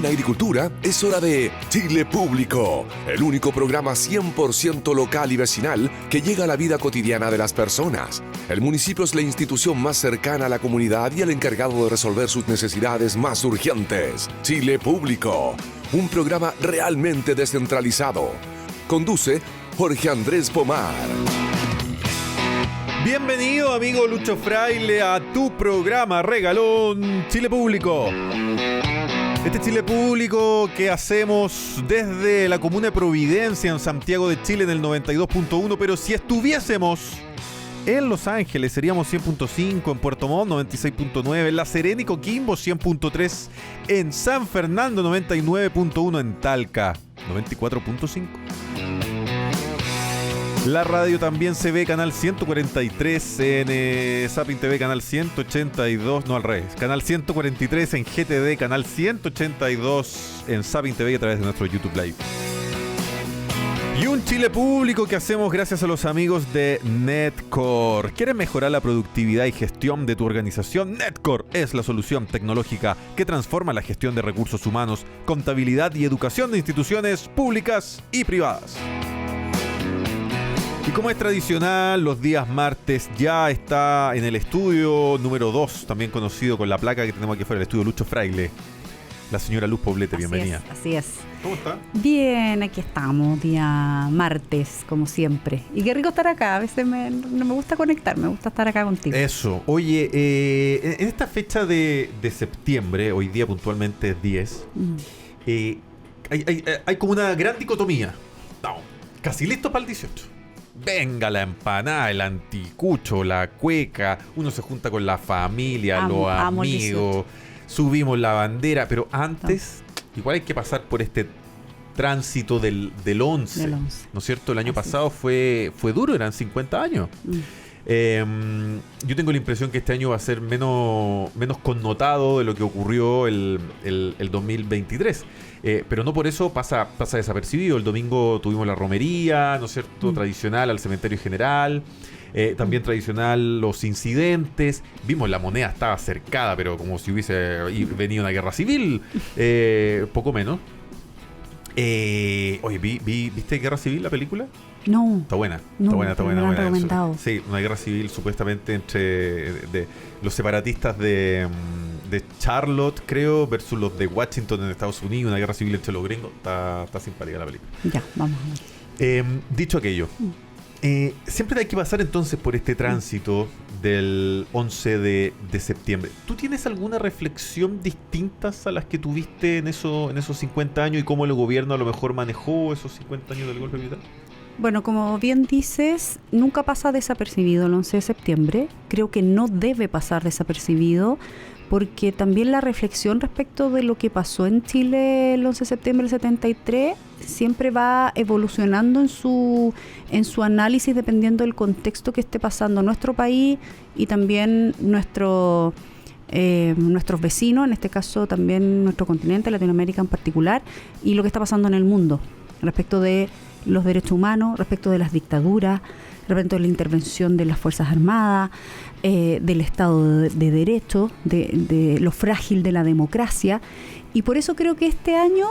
En agricultura es hora de Chile Público, el único programa 100% local y vecinal que llega a la vida cotidiana de las personas. El municipio es la institución más cercana a la comunidad y el encargado de resolver sus necesidades más urgentes. Chile Público, un programa realmente descentralizado. Conduce Jorge Andrés Pomar. Bienvenido, amigo Lucho Fraile, a tu programa regalón Chile Público. Este Chile Público que hacemos desde la comuna de Providencia en Santiago de Chile en el 92.1, pero si estuviésemos en Los Ángeles seríamos 100.5, en Puerto Montt 96.9, en La Serena y Coquimbo 100.3, en San Fernando 99.1, en Talca 94.5. La radio también se ve canal 143 en Zapping TV, canal 182, no al revés, canal 143 en GTD, canal 182 en Zapping TV a través de nuestro YouTube Live. Y un Chile Público que hacemos gracias a los amigos de Netcore. ¿Quieres mejorar la productividad y gestión de tu organización? Netcore es la solución tecnológica que transforma la gestión de recursos humanos, contabilidad y educación de instituciones públicas y privadas. Y como es tradicional, los días martes ya está en el estudio número 2, también conocido con la placa que tenemos aquí afuera, el estudio Lucho Fraile, la señora Luz Poblete. Bienvenida. Así es. ¿Cómo está? Bien, aquí estamos, día martes, como siempre. Y qué rico estar acá, a veces no me gusta conectar, me gusta estar acá contigo. Eso. Oye, en esta fecha de septiembre, hoy día puntualmente es 10, hay como una gran dicotomía. No, casi listo para el 18. Venga la empanada, el anticucho, la cueca, uno se junta con la familia, los amigos, subimos la bandera, pero antes igual hay que pasar por este tránsito del 11, ¿no es cierto? El año pasado fue duro, eran 50 años. Yo tengo la impresión que este año va a ser menos connotado de lo que ocurrió el 2023. Pero no por eso pasa desapercibido. El domingo tuvimos la romería, ¿no es cierto? Tradicional al cementerio general. También tradicional los incidentes. Vimos la moneda estaba cercada, pero como si hubiese venido una guerra civil. Poco menos. Oye, ¿viste Guerra Civil, la película? No. Está buena. Me han recomendado. Sí, una guerra civil supuestamente entre los separatistas de Charlotte, creo, versus los de Washington en Estados Unidos, una guerra civil entre los gringos. Está simpática la película. Ya, vamos a ver. Dicho aquello, siempre hay que pasar entonces por este tránsito del 11 de septiembre. ¿Tú tienes alguna reflexión distintas a las que tuviste en esos 50 años y cómo el gobierno a lo mejor manejó esos 50 años del golpe militar? Bueno, como bien dices, nunca pasa desapercibido el 11 de septiembre. Creo que no debe pasar desapercibido, porque también la reflexión respecto de lo que pasó en Chile el 11 de septiembre del 73 siempre va evolucionando en su análisis dependiendo del contexto que esté pasando nuestro país y también nuestros vecinos, en este caso también nuestro continente, Latinoamérica en particular, y lo que está pasando en el mundo respecto de los derechos humanos, respecto de las dictaduras, respecto de la intervención de las Fuerzas Armadas, del Estado de Derecho, de lo frágil de la democracia. Y por eso creo que este año,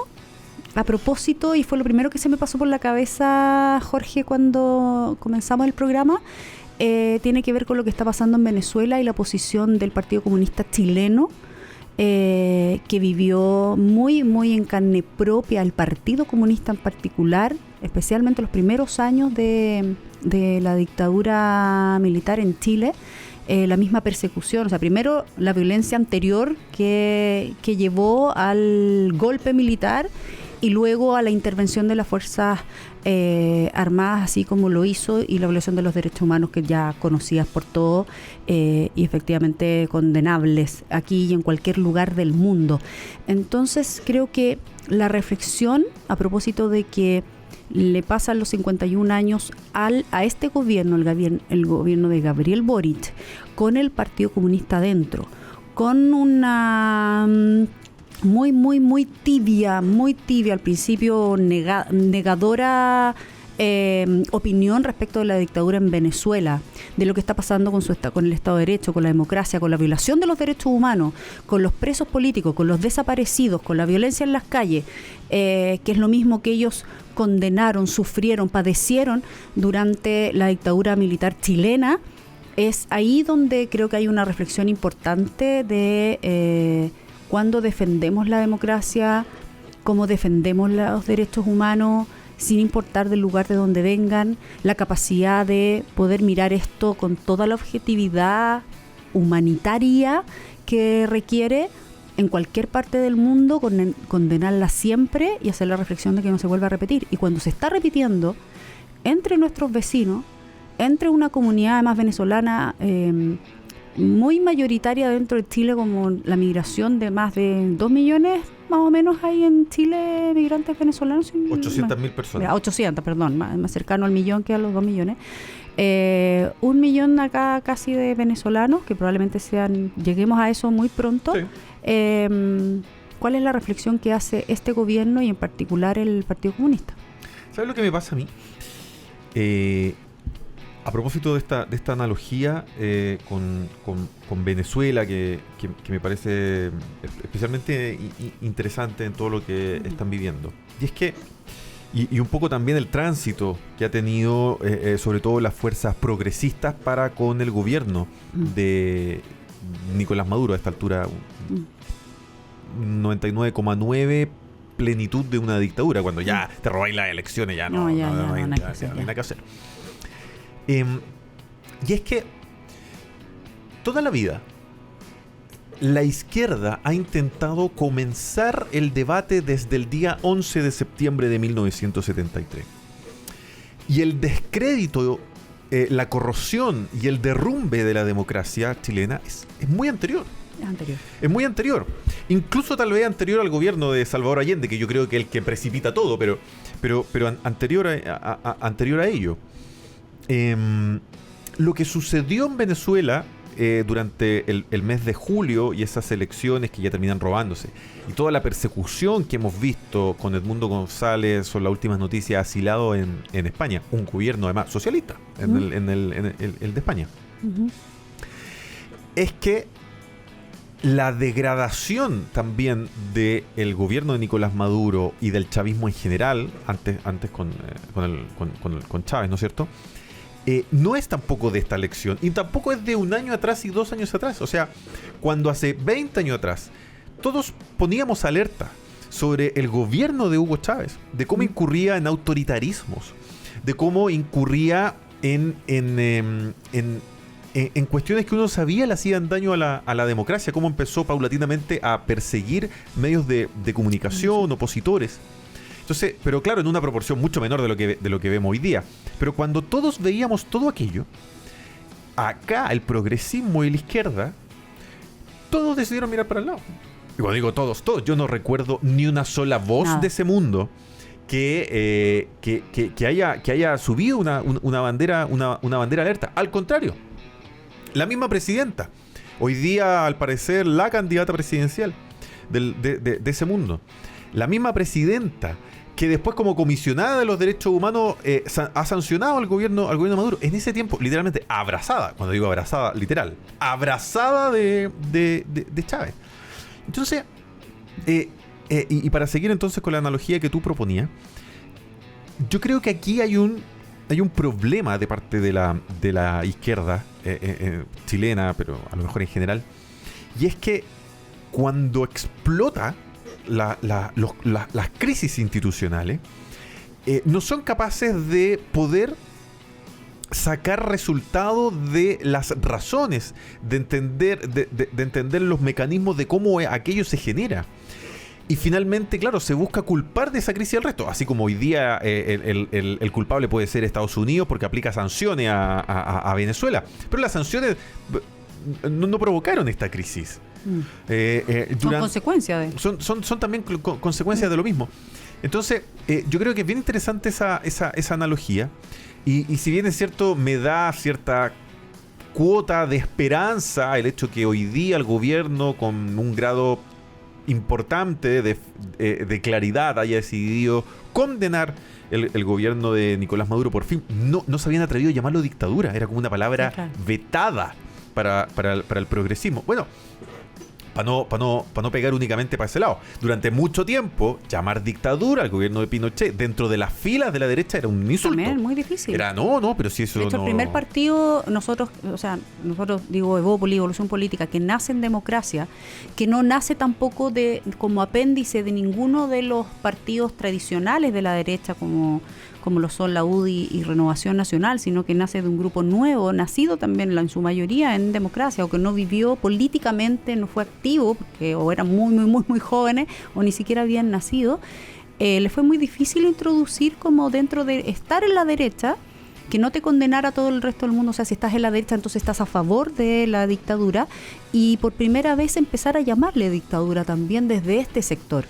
a propósito, y fue lo primero que se me pasó por la cabeza, Jorge, cuando comenzamos el programa, tiene que ver con lo que está pasando en Venezuela y la posición del Partido Comunista Chileno, que vivió muy, muy en carne propia el Partido Comunista en particular, especialmente los primeros años de la dictadura militar en Chile, la misma persecución, o sea, primero la violencia anterior que llevó al golpe militar y luego a la intervención de las Fuerzas Armadas, así como lo hizo, y la violación de los derechos humanos que ya conocidas por todos y efectivamente condenables aquí y en cualquier lugar del mundo. Entonces creo que la reflexión a propósito de que le pasan los 51 años a este gobierno, el gobierno de Gabriel Boric, con el Partido Comunista adentro, con una muy tibia al principio negadora opinión respecto de la dictadura en Venezuela, de lo que está pasando con el Estado de Derecho, con la democracia, con la violación de los derechos humanos, con los presos políticos, con los desaparecidos, con la violencia en las calles, que es lo mismo que ellos condenaron, sufrieron, padecieron durante la dictadura militar chilena, es ahí donde creo que hay una reflexión importante de cuando defendemos la democracia, cómo defendemos los derechos humanos, sin importar del lugar de donde vengan, la capacidad de poder mirar esto con toda la objetividad humanitaria que requiere en cualquier parte del mundo, condenarla siempre y hacer la reflexión de que no se vuelva a repetir. Y cuando se está repitiendo entre nuestros vecinos, entre una comunidad además venezolana muy mayoritaria dentro de Chile, como la migración de más de 2 millones más o menos hay en Chile migrantes venezolanos. 800.000 personas. 800, perdón, más cercano al millón que a los 2 millones. 1 millón acá casi de venezolanos, que probablemente lleguemos a eso muy pronto. Sí. ¿Cuál es la reflexión que hace este gobierno y en particular el Partido Comunista? ¿Sabes lo que me pasa a mí? A propósito de esta analogía con Venezuela, que me parece especialmente interesante en todo lo que están viviendo. Y es que, y un poco también el tránsito que ha tenido, sobre todo las fuerzas progresistas para con el gobierno de Nicolás Maduro a esta altura, 99,9% plenitud de una dictadura, cuando ya te robáis las elecciones, ya no hay nada que hacer. Y es que toda la vida la izquierda ha intentado comenzar el debate desde el día 11 de septiembre de 1973. Y el descrédito, la corrosión y el derrumbe de la democracia chilena es muy anterior. Es muy anterior. Incluso tal vez anterior al gobierno de Salvador Allende, que yo creo que es el que precipita todo, pero anterior a ello. Lo que sucedió en Venezuela durante el mes de julio y esas elecciones que ya terminan robándose, y toda la persecución que hemos visto con Edmundo González, son las últimas noticias, asilado en España, un gobierno además socialista, el de España, es que la degradación también del gobierno de Nicolás Maduro y del chavismo en general, antes con Chávez, ¿no es cierto?, no es tampoco de esta elección, y tampoco es de un año atrás y 2 años atrás. O sea, cuando hace 20 años atrás todos poníamos alerta sobre el gobierno de Hugo Chávez, de cómo incurría en autoritarismos, de cómo incurría en cuestiones que uno sabía le hacían daño a la democracia, cómo empezó paulatinamente a perseguir medios de comunicación, opositores. Entonces, pero claro, en una proporción mucho menor de lo que vemos hoy día. Pero cuando todos veíamos todo aquello, acá el progresismo y la izquierda, todos decidieron mirar para el lado. Y cuando digo todos, yo no recuerdo ni una sola voz de ese mundo que haya subido una bandera alerta. Al contrario, la misma presidenta, hoy día al parecer la candidata presidencial de ese mundo, la misma presidenta que después como comisionada de los derechos humanos ha sancionado al gobierno de Maduro, en ese tiempo literalmente abrazada, cuando digo abrazada, literal, abrazada de Chávez. Entonces, y para seguir entonces con la analogía que tú proponías, yo creo que aquí hay un problema de parte de la izquierda chilena, pero a lo mejor en general, y es que cuando explota las crisis institucionales, no son capaces de poder sacar resultado de las razones, de entender los mecanismos de cómo aquello se genera. Y finalmente, claro, se busca culpar de esa crisis al resto. Así como hoy día el culpable puede ser Estados Unidos porque aplica sanciones a Venezuela. Pero las sanciones no provocaron esta crisis. Son consecuencias de... Son también consecuencias de lo mismo. Entonces, yo creo que es bien interesante esa analogía. Y si bien es cierto, me da cierta cuota de esperanza el hecho que hoy día el gobierno, con un grado importante de claridad haya decidido condenar el gobierno de Nicolás Maduro. Por fin no se habían atrevido a llamarlo dictadura, era como una palabra vetada para el progresismo. Bueno, para no pegar únicamente para ese lado. Durante mucho tiempo, llamar dictadura al gobierno de Pinochet dentro de las filas de la derecha era un insulto. También, muy difícil. Era, pero si eso de hecho, no... el primer partido, nosotros digo, Evópolis, Evolución Política, que nace en democracia, que no nace tampoco como apéndice de ninguno de los partidos tradicionales de la derecha, como lo son la UDI y Renovación Nacional, sino que nace de un grupo nuevo, nacido también en su mayoría en democracia, o que no vivió políticamente, no fue activo, porque o eran muy, muy, muy, muy jóvenes, o ni siquiera habían nacido. Le fue muy difícil introducir como dentro de estar en la derecha, que no te condenara a todo el resto del mundo. O sea, si estás en la derecha, entonces estás a favor de la dictadura, y por primera vez empezar a llamarle dictadura también desde este sector.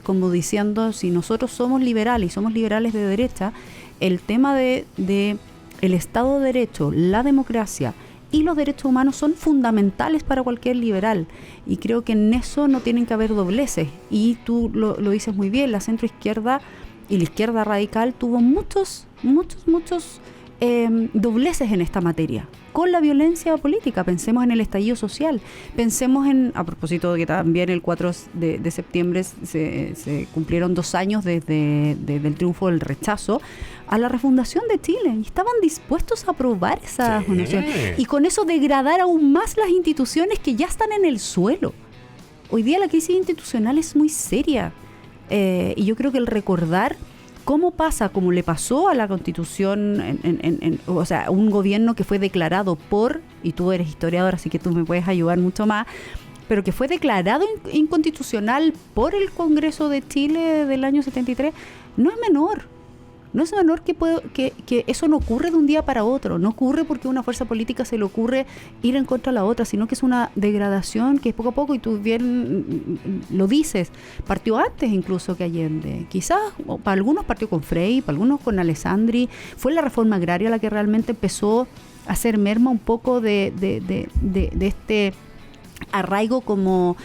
Como diciendo, si nosotros somos liberales y somos liberales de derecha, el tema de el Estado de Derecho, la democracia y los derechos humanos son fundamentales para cualquier liberal, y creo que en eso no tienen que haber dobleces, y tú lo dices muy bien, la centroizquierda y la izquierda radical tuvo muchos dobleces en esta materia, con la violencia política. Pensemos en el estallido social, pensemos a propósito de que también el 4 de septiembre se cumplieron 2 años desde el triunfo del rechazo a la refundación de Chile, y estaban dispuestos a aprobar esa fundación, y con eso degradar aún más las instituciones que ya están en el suelo. Hoy día la crisis institucional es muy seria, y yo creo que el recordar cómo pasa, como le pasó a la Constitución, o sea, un gobierno que fue declarado y tú eres historiador, así que tú me puedes ayudar mucho más, pero que fue declarado inconstitucional por el Congreso de Chile del año 73, no es menor. No es menor que eso no ocurre de un día para otro, no ocurre porque a una fuerza política se le ocurre ir en contra de la otra, sino que es una degradación que es poco a poco, y tú bien lo dices, partió antes incluso que Allende, quizás para algunos partió con Frei, para algunos con Alessandri, fue la reforma agraria la que realmente empezó a hacer merma un poco de este arraigo como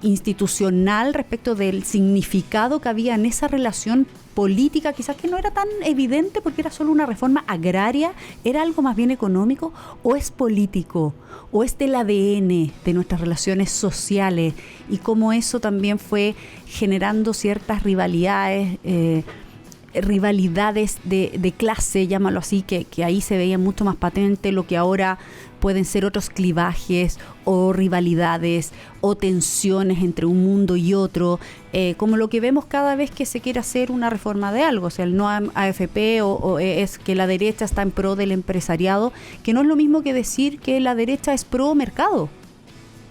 institucional respecto del significado que había en esa relación política, quizás que no era tan evidente porque era solo una reforma agraria, era algo más bien económico, o es político, o es del ADN de nuestras relaciones sociales, y cómo eso también fue generando ciertas rivalidades de clase, llámalo así, que ahí se veía mucho más patente lo que ahora pueden ser otros clivajes o rivalidades o tensiones entre un mundo y otro, como lo que vemos cada vez que se quiere hacer una reforma de algo, o sea, el no AFP o es que la derecha está en pro del empresariado, que no es lo mismo que decir que la derecha es pro mercado.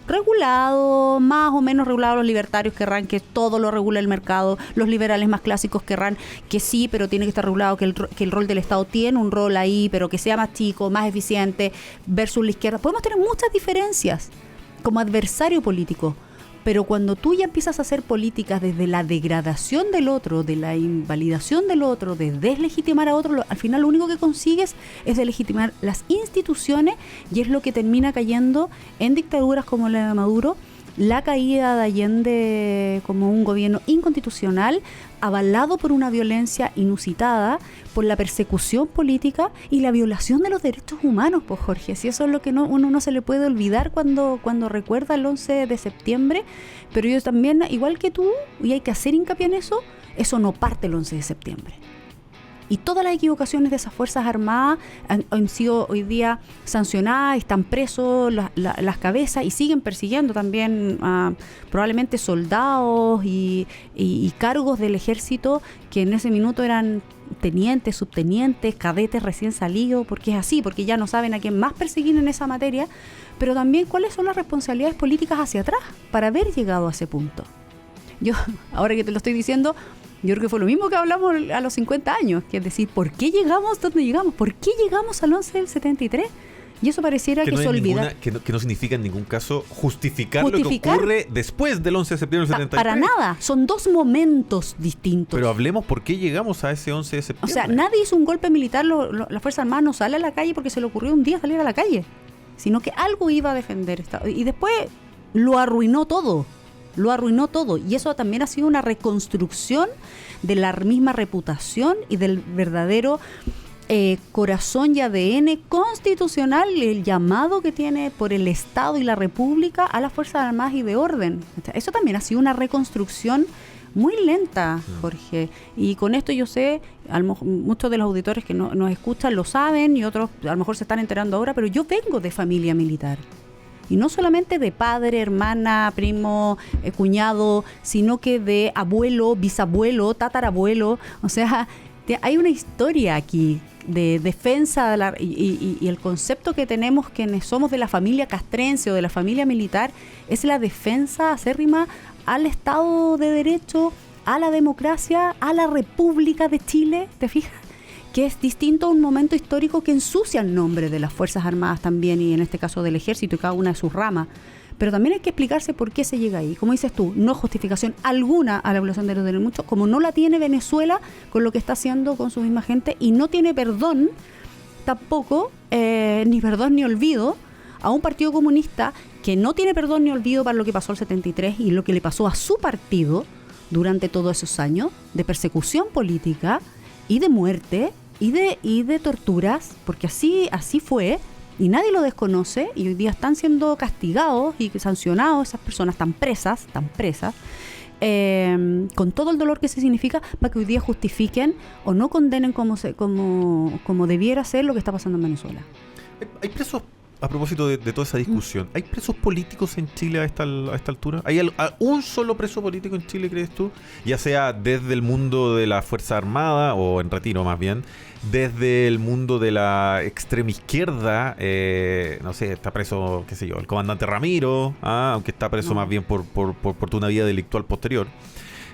Regulado, más o menos regulado, los libertarios querrán que todo lo regule el mercado, los liberales más clásicos querrán que sí, pero tiene que estar regulado, que el rol del Estado tiene un rol ahí, pero que sea más chico, más eficiente, versus la izquierda. Podemos tener muchas diferencias como adversario político, pero cuando tú ya empiezas a hacer políticas desde la degradación del otro, de la invalidación del otro, de deslegitimar a otro, al final lo único que consigues es deslegitimar las instituciones, y es lo que termina cayendo en dictaduras como la de Maduro, la caída de Allende como un gobierno inconstitucional, avalado por una violencia inusitada, por la persecución política y la violación de los derechos humanos, pues Jorge, si eso es lo que uno no se le puede olvidar cuando recuerda el 11 de septiembre, pero yo también, igual que tú, y hay que hacer hincapié en eso no parte el 11 de septiembre. Y todas las equivocaciones de esas Fuerzas Armadas han sido hoy día sancionadas, están presos las cabezas, y siguen persiguiendo también probablemente soldados y cargos del ejército que en ese minuto eran tenientes, subtenientes, cadetes recién salidos, porque es así, porque ya no saben a quién más perseguir en esa materia, pero también cuáles son las responsabilidades políticas hacia atrás para haber llegado a ese punto. Yo, ahora que te lo estoy diciendo, yo creo que fue lo mismo que hablamos a los 50 años, que es decir, ¿por qué llegamos donde llegamos? ¿Por qué llegamos al 11 del 73? Y eso pareciera que se olvida. Que no significa en ningún caso justificar lo que ocurre después del 11 de septiembre del 73. Para nada, son dos momentos distintos. Pero hablemos por qué llegamos a ese 11 de septiembre. O sea, nadie hizo un golpe militar, la Fuerza Armada no sale a la calle porque se le ocurrió un día salir a la calle, sino que algo iba a defender. Y después lo arruinó todo. lo arruinó todo. Y eso también ha sido una reconstrucción de la misma reputación y del verdadero corazón y ADN constitucional, el llamado que tiene por el Estado y la República a las Fuerzas Armadas y de orden. Eso también ha sido una reconstrucción muy lenta, Jorge. Y con esto yo sé, muchos de los auditores que nos escuchan lo saben y otros a lo mejor se están enterando ahora, pero yo vengo de familia militar. Y no solamente de padre, hermana, primo, cuñado, sino que de abuelo, bisabuelo, tatarabuelo. O sea, hay una historia aquí de defensa y el concepto que tenemos quienes somos de la familia castrense o de la familia militar es la defensa acérrima al Estado de Derecho, a la democracia, a la República de Chile, ¿te fijas? Que es distinto a un momento histórico que ensucia el nombre de las Fuerzas Armadas también, y en este caso del Ejército y cada una de sus ramas. Pero también hay que explicarse por qué se llega ahí. Como dices tú, no justificación alguna a la violación de los derechos humanos, como no la tiene Venezuela con lo que está haciendo con su misma gente, y no tiene perdón tampoco, ni perdón ni olvido, a un partido comunista que no tiene perdón ni olvido para lo que pasó el 73 y lo que le pasó a su partido durante todos esos años de persecución política y de muerte y de torturas, porque así fue, y nadie lo desconoce, y hoy día están siendo castigados y sancionados esas personas, están presas, con todo el dolor que se significa, para que hoy día justifiquen o no condenen como debiera ser lo que está pasando en Venezuela. ¿Hay presos, a propósito de toda esa discusión, hay presos políticos en Chile a esta altura? ¿Hay un solo preso político en Chile, crees tú? Ya sea desde el mundo de la Fuerza Armada, o en retiro más bien, desde el mundo de la extrema izquierda, no sé, está preso, qué sé yo, el comandante Ramiro, aunque está preso más bien por una vida delictual posterior,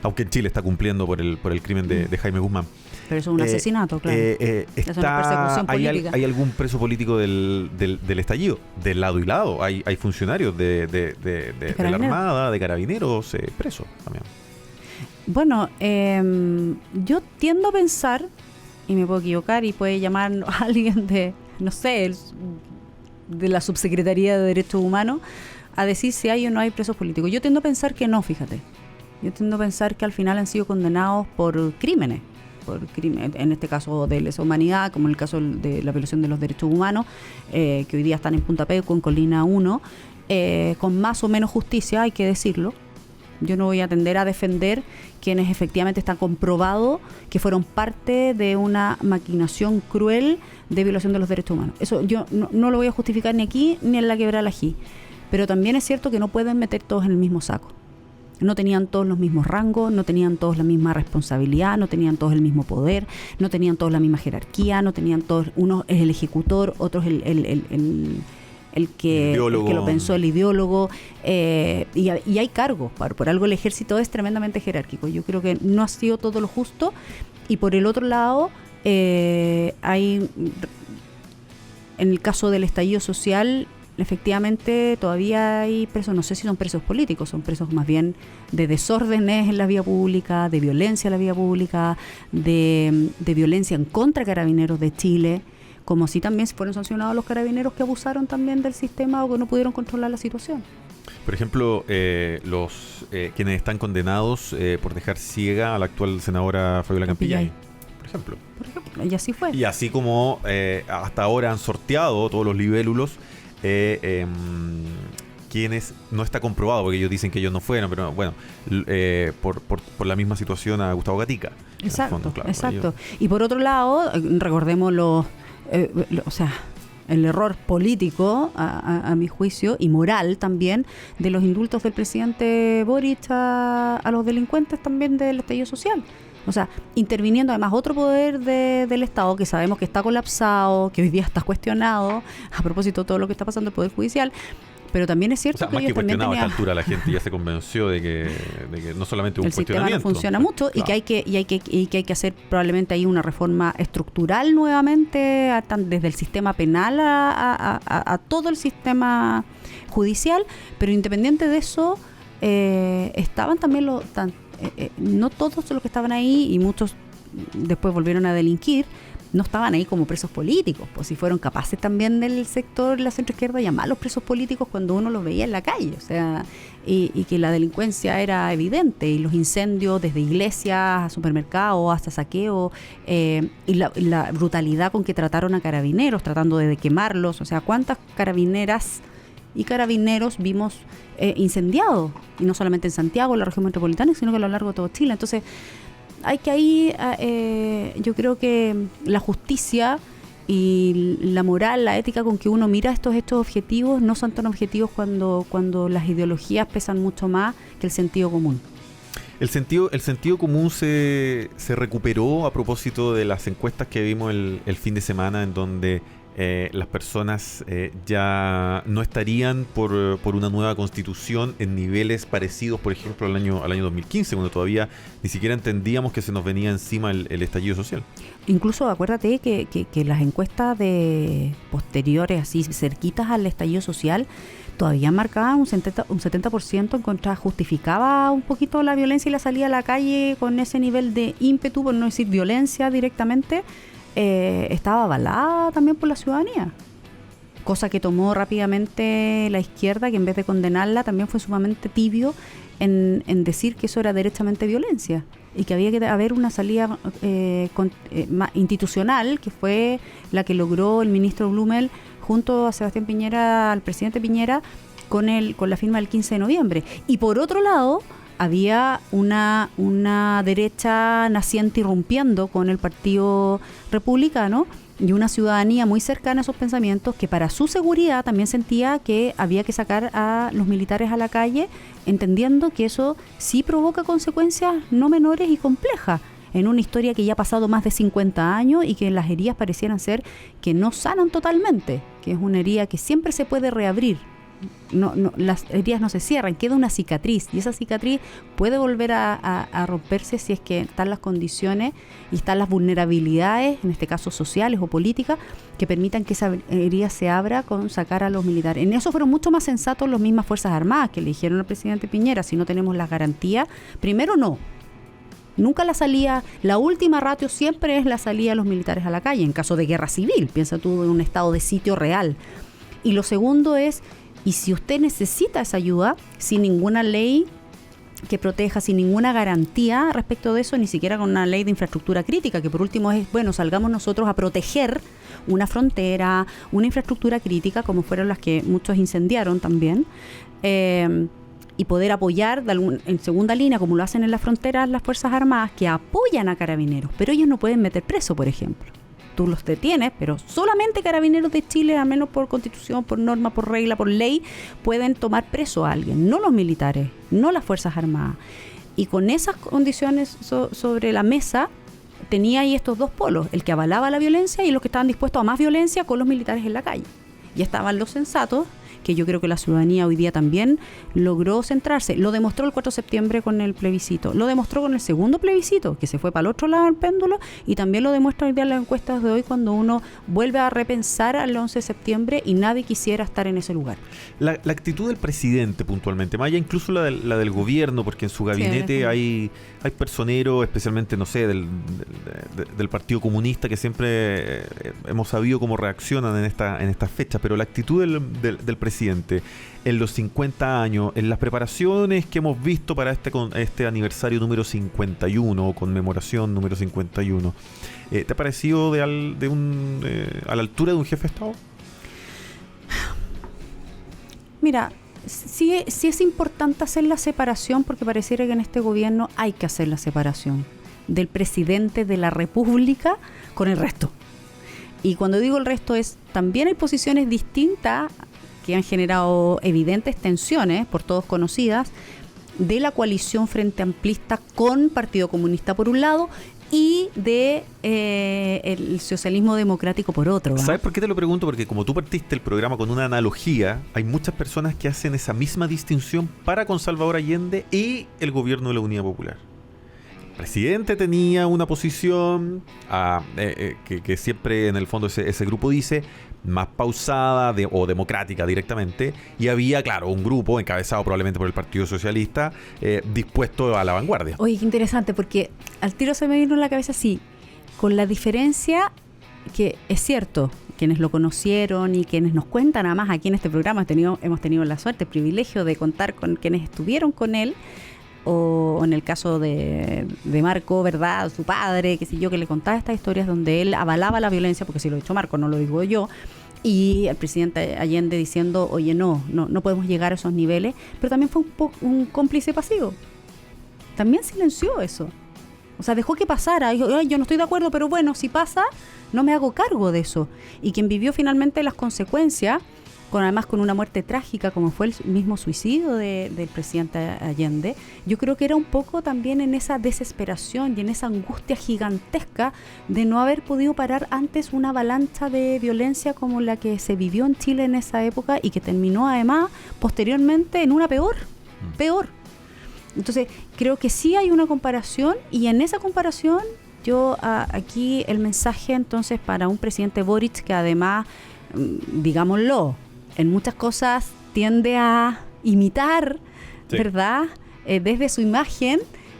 aunque en Chile está cumpliendo por el crimen de Jaime Guzmán. Pero eso es un asesinato, claro. Es una persecución política. ¿Hay algún preso político del estallido? De lado y lado. Hay funcionarios de la Armada, de Carabineros, presos también. Bueno, yo tiendo a pensar, y me puedo equivocar, y puede llamar a alguien de, no sé, de la Subsecretaría de Derechos Humanos, a decir si hay o no hay presos políticos. Yo tiendo a pensar que no, fíjate. Yo tiendo a pensar que al final han sido condenados por crímenes, en este caso de lesa humanidad, como en el caso de la violación de los derechos humanos, que hoy día están en Punta Peuco, en Colina 1, con más o menos justicia, hay que decirlo. Yo no voy a tender a defender quienes efectivamente están comprobados que fueron parte de una maquinación cruel de violación de los derechos humanos. Eso yo no lo voy a justificar ni aquí ni en la Quebrada Ají. Pero también es cierto que no pueden meter todos en el mismo saco. No tenían todos los mismos rangos, no tenían todos la misma responsabilidad, no tenían todos el mismo poder, no tenían todos la misma jerarquía, no tenían todos, uno es el ejecutor, otro es el que lo pensó, el ideólogo, y hay cargos, por algo el ejército es tremendamente jerárquico. Yo creo que no ha sido todo lo justo, y por el otro lado hay, en el caso del estallido social, efectivamente todavía hay presos, no sé si son presos políticos, son presos más bien de desórdenes en la vía pública, de violencia en la vía pública, de violencia en contra de Carabineros de Chile, como si también fueron sancionados los carabineros que abusaron también del sistema o que no pudieron controlar la situación. Por ejemplo, quienes están condenados por dejar ciega a la actual senadora Fabiola Campillay, por ejemplo, y así fue. Y así como hasta ahora han sorteado todos los libélulos, quienes no está comprobado, porque ellos dicen que ellos no fueron, pero bueno, por la misma situación a Gustavo Gatica. Exacto, fondo, claro, exacto. Y por otro lado, recordemos el error político, a mi juicio, y moral también, de los indultos del presidente Boric a los delincuentes también del estallido social. O sea, interviniendo además otro poder del Estado que sabemos que está colapsado, que hoy día está cuestionado, a propósito de todo lo que está pasando en el Poder Judicial. Pero también es cierto, o sea, más que cuestionado a esta altura, la gente ya se convenció de que no solamente un el sistema no funciona mucho, claro. y que hay que hacer probablemente ahí una reforma estructural nuevamente, desde el sistema penal a todo el sistema judicial. Pero independiente de eso, estaban también no todos los que estaban ahí, y muchos después volvieron a delinquir, no estaban ahí como presos políticos, pues si fueron capaces también del sector de la centroizquierda llamar a los presos políticos cuando uno los veía en la calle, o sea, y que la delincuencia era evidente, y los incendios desde iglesias a supermercados hasta saqueo, y la brutalidad con que trataron a carabineros, tratando de quemarlos, o sea, cuántas carabineras y carabineros vimos incendiados, y no solamente en Santiago, en la región metropolitana, sino que a lo largo de todo Chile. Entonces, hay que ahí, yo creo que la justicia y la moral, la ética con que uno mira estos objetivos no son tan objetivos cuando las ideologías pesan mucho más que el sentido común. El sentido común se recuperó a propósito de las encuestas que vimos el fin de semana, en donde las personas ya no estarían por una nueva constitución en niveles parecidos, por ejemplo, al año 2015, cuando todavía ni siquiera entendíamos que se nos venía encima el estallido social. Incluso acuérdate que las encuestas de posteriores, así cerquitas al estallido social, todavía marcaban un 70% en contra, justificaba un poquito la violencia y la salida a la calle con ese nivel de ímpetu, por no decir violencia directamente. Estaba avalada también por la ciudadanía, cosa que tomó rápidamente la izquierda, que en vez de condenarla también fue sumamente tibio en decir que eso era derechamente violencia y que había que haber una salida institucional, que fue la que logró el ministro Blumel junto a Sebastián Piñera, al presidente Piñera, con la firma del 15 de noviembre. Y por otro lado, había una derecha naciente irrumpiendo con el Partido Republicano y una ciudadanía muy cercana a esos pensamientos que para su seguridad también sentía que había que sacar a los militares a la calle, entendiendo que eso sí provoca consecuencias no menores y complejas en una historia que ya ha pasado más de 50 años y que las heridas parecieran ser que no sanan totalmente, que es una herida que siempre se puede reabrir. No, las heridas no se cierran, queda una cicatriz, y esa cicatriz puede volver a romperse si es que están las condiciones y están las vulnerabilidades, en este caso sociales o políticas, que permitan que esa herida se abra con sacar a los militares. En eso fueron mucho más sensatos las mismas Fuerzas Armadas, que le dijeron al presidente Piñera: si no tenemos las garantías, primero nunca la salida, la última ratio siempre es la salida de los militares a la calle, en caso de guerra civil, piensa tú en un estado de sitio real. Y lo segundo es, y si usted necesita esa ayuda, sin ninguna ley que proteja, sin ninguna garantía respecto de eso, ni siquiera con una ley de infraestructura crítica, que por último es, bueno, salgamos nosotros a proteger una frontera, una infraestructura crítica, como fueron las que muchos incendiaron también, y poder apoyar en segunda línea, como lo hacen en las fronteras las Fuerzas Armadas, que apoyan a carabineros, pero ellos no pueden meter preso, por ejemplo. Tú los detienes, pero solamente Carabineros de Chile, al menos por constitución, por norma, por regla, por ley, pueden tomar preso a alguien, no los militares, no las Fuerzas Armadas. Y con esas condiciones sobre la mesa, tenía ahí estos dos polos, el que avalaba la violencia y los que estaban dispuestos a más violencia con los militares en la calle. Y estaban los sensatos, que yo creo que la ciudadanía hoy día también logró centrarse. Lo demostró el 4 de septiembre con el plebiscito, lo demostró con el segundo plebiscito, que se fue para el otro lado del péndulo, y también lo demuestra hoy día en las encuestas de hoy, cuando uno vuelve a repensar al 11 de septiembre y nadie quisiera estar en ese lugar. La actitud del presidente puntualmente, más allá incluso la del gobierno, porque en su gabinete hay personeros, especialmente, no sé, del Partido Comunista, que siempre hemos sabido cómo reaccionan en estas fechas, pero la actitud del presidente en los 50 años, en las preparaciones que hemos visto para este aniversario número 51 o conmemoración número 51, ¿te ha parecido a la altura de un jefe de Estado? Mira, sí es importante hacer la separación, porque pareciera que en este gobierno hay que hacer la separación del presidente de la República con el resto. Y cuando digo el resto es, también hay posiciones distintas que han generado evidentes tensiones, por todos conocidas, de la coalición Frente Amplista con Partido Comunista por un lado y de el socialismo democrático por otro. ¿Sabes por qué te lo pregunto? Porque como tú partiste el programa con una analogía, hay muchas personas que hacen esa misma distinción para con Salvador Allende y el gobierno de la Unidad Popular. El presidente tenía una posición que siempre en el fondo ese grupo dice más pausada o democrática directamente, y había, claro, un grupo encabezado probablemente por el Partido Socialista dispuesto a la vanguardia. Oye, qué interesante, porque al tiro se me vino en la cabeza así, con la diferencia que es cierto, quienes lo conocieron y quienes nos cuentan, además aquí en este programa hemos tenido la suerte, el privilegio de contar con quienes estuvieron con él, o en el caso de Marco, ¿verdad? Su padre, qué sé yo, que le contaba estas historias donde él avalaba la violencia, porque si lo ha dicho Marco, no lo digo yo, y el presidente Allende diciendo, oye, no podemos llegar a esos niveles, pero también fue un cómplice pasivo. También silenció eso. O sea, dejó que pasara. Yo no estoy de acuerdo, pero bueno, si pasa, no me hago cargo de eso. Y quien vivió finalmente las consecuencias, además con una muerte trágica, como fue el mismo suicidio del presidente Allende, yo creo que era un poco también en esa desesperación y en esa angustia gigantesca de no haber podido parar antes una avalancha de violencia como la que se vivió en Chile en esa época y que terminó además posteriormente en una peor. Entonces, creo que sí hay una comparación, y en esa comparación yo aquí el mensaje entonces para un presidente Boric que además, digámoslo, en muchas cosas tiende a imitar, sí, ¿verdad? Desde su imagen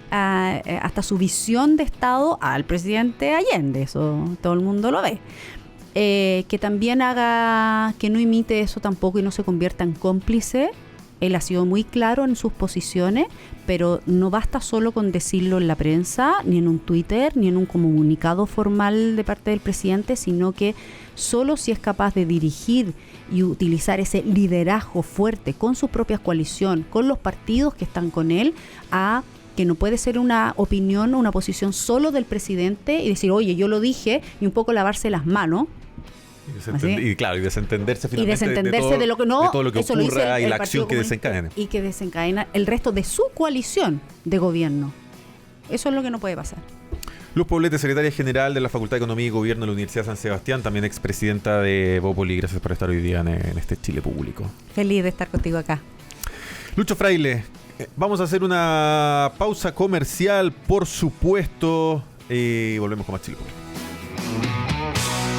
hasta su visión de Estado al presidente Allende, eso todo el mundo lo ve. Que también haga, que no imite eso tampoco y no se convierta en cómplice. Él ha sido muy claro en sus posiciones, pero no basta solo con decirlo en la prensa, ni en un Twitter, ni en un comunicado formal de parte del presidente, sino que solo si es capaz de dirigir y utilizar ese liderazgo fuerte con su propia coalición, con los partidos que están con él, a que no puede ser una opinión o una posición solo del presidente y decir, oye, yo lo dije, y un poco lavarse las manos. Y desentenderse finalmente de lo que no, de todo lo que eso ocurra el y la acción que desencadena. Y que desencadena el resto de su coalición de gobierno. Eso es lo que no puede pasar. Luz Poblete, secretaria general de la Facultad de Economía y Gobierno de la Universidad San Sebastián, también expresidenta de Bópoli. Gracias por estar hoy día en este Chile Público. Feliz de estar contigo acá. Lucho Fraile, vamos a hacer una pausa comercial, por supuesto, y volvemos con más Chile Público.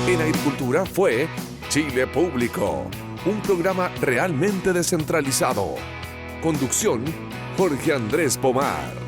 En Agricultura fue Chile Público, un programa realmente descentralizado. Conducción, Jorge Andrés Pomar.